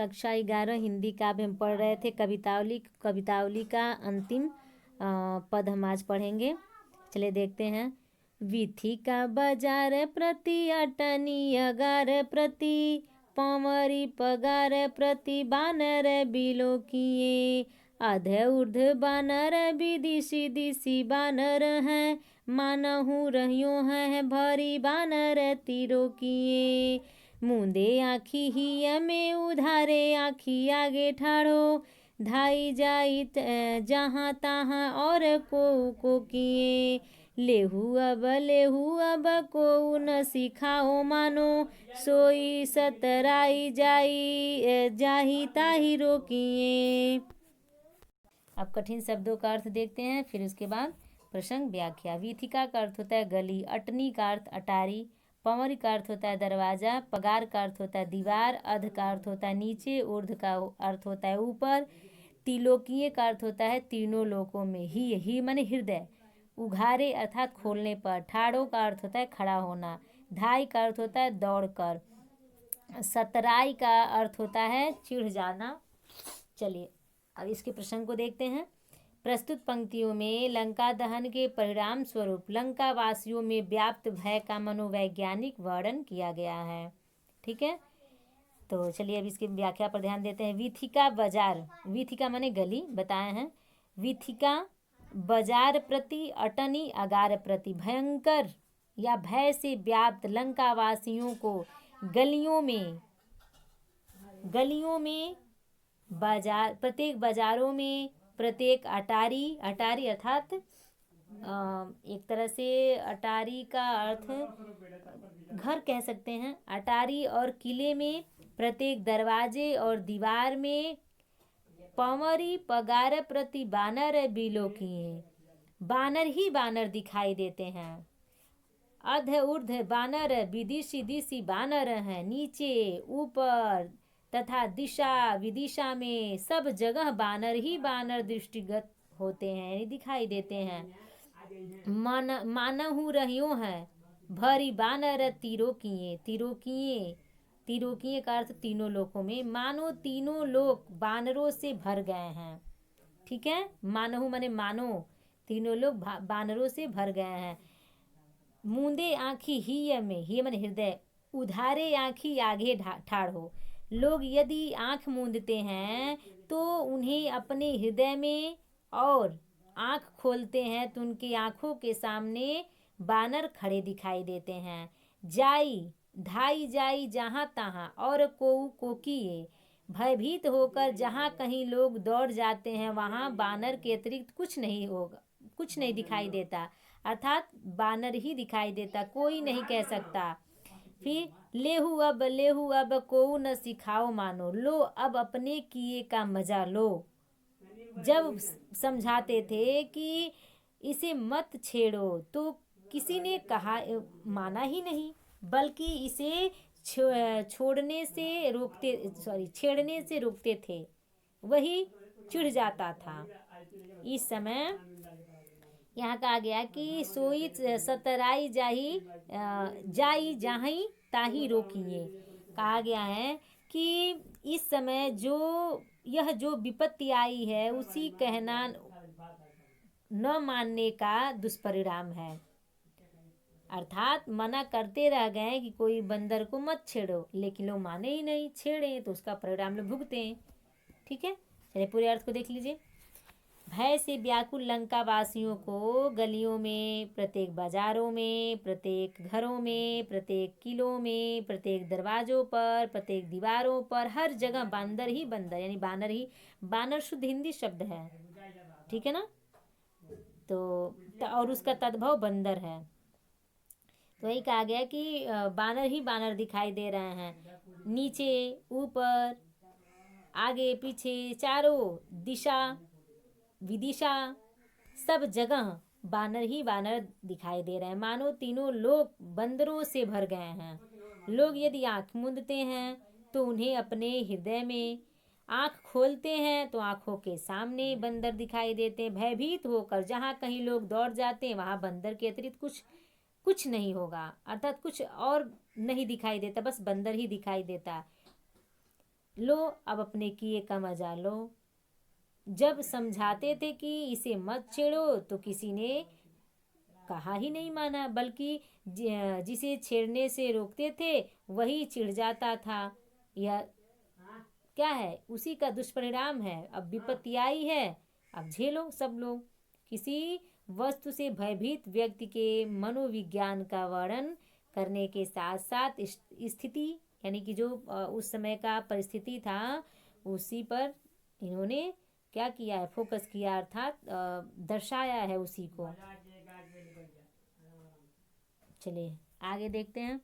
कक्षा 11 हिंदी काव्य हम पढ़ रहे थे। कवितावली का अंतिम पद हम आज पढ़ेंगे। चलिए देखते हैं। विथि का बाजार प्रति अटनी अगार प्रति पवरी पगार प्रति बानर बिलो किए अध ऊर्ध बानर विदिशी दिशी बानर हैं मानहु रहियो हैं भरी बानर तीरो किए मुंदे आखी ही में उधारे आखी आगे ठाड़ो धाई जाई जहाँ तहाँ और को किए लेहू अब को न सिखाओ मानो सोई सतराई जाही ताही रोकिए। अब कठिन शब्दों का अर्थ देखते हैं, फिर उसके बाद प्रसंग व्याख्या। वीथिका का अर्थ होता है गली, अटनी का अर्थ अटारी, पवरी का अर्थ होता है दरवाजा, पगार का अर्थ होता है दीवार, अध का अर्थ होता है नीचे, ऊर्ध्व का अर्थ होता है ऊपर, तिलोकीय का अर्थ होता है तीनों लोकों में। ही माने हृदय, उघारे अर्थात खोलने पर, ठाड़ों का अर्थ होता है खड़ा होना, धाई का अर्थ होता है दौड़कर, सतराई का अर्थ होता है चिढ़ जाना। चलिए अब इसके प्रसंग को देखते हैं। प्रस्तुत पंक्तियों में लंका दहन के परिणाम स्वरूप लंका वासियों में व्याप्त भय का मनोवैज्ञानिक वर्णन किया गया है। ठीक है, तो चलिए अब इसकी व्याख्या पर ध्यान देते हैं। वीथिका बाजार, वीथिका माने गली बताए हैं। वीथिका बाजार प्रति अटनी अगार प्रति, भयंकर या भय से व्याप्त लंका वासियों को गलियों में बाजार, प्रत्येक बाजारों में, प्रत्येक अटारी अर्थात एक तरह से अटारी का अर्थ घर कह सकते हैं। अटारी और किले में, प्रत्येक दरवाजे और दीवार में, पवरी पगार प्रति बानर बिलो किए, बानर ही बानर दिखाई देते हैं। अध ऊर्ध बानर विदिशी दिशी बानर हैं, नीचे ऊपर तथा दिशा विदिशा में सब जगह बानर ही बानर दृष्टिगत होते हैं, दिखाई देते हैं। मानहु रहियो हैं भरी बानर तीरो किए का अर्थ तीनों लोकों में, मानो तीनों लोक बानरों से भर गए हैं। ठीक है, मानहु माने मानो, तीनों लोग बानरों से भर गए हैं। मूंदे आँखी ही में, ही माने हृदय, उधारे आँखी आगे ठाड़ो, लोग यदि आँख मूंदते हैं तो उन्हें अपने हृदय में, और आँख खोलते हैं तो उनकी आँखों के सामने बानर खड़े दिखाई देते हैं। धाई जाई जहाँ तहाँ और को किए, भयभीत होकर जहाँ कहीं लोग दौड़ जाते हैं वहाँ बानर के अतिरिक्त कुछ नहीं दिखाई देता, अर्थात बानर ही दिखाई देता, कोई नहीं कह सकता। फिर लेहू अब को न सिखाओ मानो, लो अब अपने किए का मजा लो। जब समझाते थे कि इसे मत छेड़ो तो किसी ने कहा माना ही नहीं, बल्कि इसे छेड़ने से रोकते थे, वही चिढ़ जाता था। इस समय यहाँ कहा गया कि सोई सतराई जाई जाही ताही रोकिए। कहा गया है कि इस समय जो विपत्ति आई है उसी कहना न मानने का दुष्परिणाम है, अर्थात मना करते रह गए कि कोई बंदर को मत छेड़ो, लेकिन लोग माने ही नहीं, छेड़े तो उसका परिणाम लोग भुगते हैं। ठीक है, चलिए पूरे अर्थ को देख लीजिए। भय से व्याकुल लंका वासियों को गलियों में, प्रत्येक बाजारों में, प्रत्येक घरों में, प्रत्येक किलों में, प्रत्येक दरवाजों पर, प्रत्येक दीवारों पर, हर जगह बंदर ही बंदर, यानी बानर शुद्ध हिंदी शब्द है। ठीक है ना, तो और उसका तद्भव बंदर है, तो वही कहा गया कि बानर ही बानर दिखाई दे रहे हैं, नीचे ऊपर आगे पीछे चारों दिशा विदिशा सब जगह बानर ही बानर दिखाई दे रहे हैं, मानो तीनों लोग बंदरों से भर गए हैं। लोग यदि आँख मूंदते हैं तो उन्हें अपने हृदय में, आँख खोलते हैं तो आँखों के सामने बंदर दिखाई देते हैं। भयभीत होकर जहाँ कहीं लोग दौड़ जाते हैं वहाँ बंदर के अतिरिक्त कुछ नहीं होगा, अर्थात कुछ और नहीं दिखाई देता, बस बंदर ही दिखाई देता। लो अब अपने किए का मजा लो। जब समझाते थे कि इसे मत छेड़ो तो किसी ने कहा ही नहीं माना, बल्कि जिसे छेड़ने से रोकते थे वही चिढ़ जाता था। यह क्या है, उसी का दुष्परिणाम है। अब विपत्ति आई है, अब झेलो सब लोग। किसी वस्तु से भयभीत व्यक्ति के मनोविज्ञान का वर्णन करने के साथ साथ स्थिति, यानी कि जो उस समय का परिस्थिति था उसी पर इन्होंने क्या किया है, फोकस किया, अर्थात दर्शाया है उसी को। चलिए आगे देखते हैं।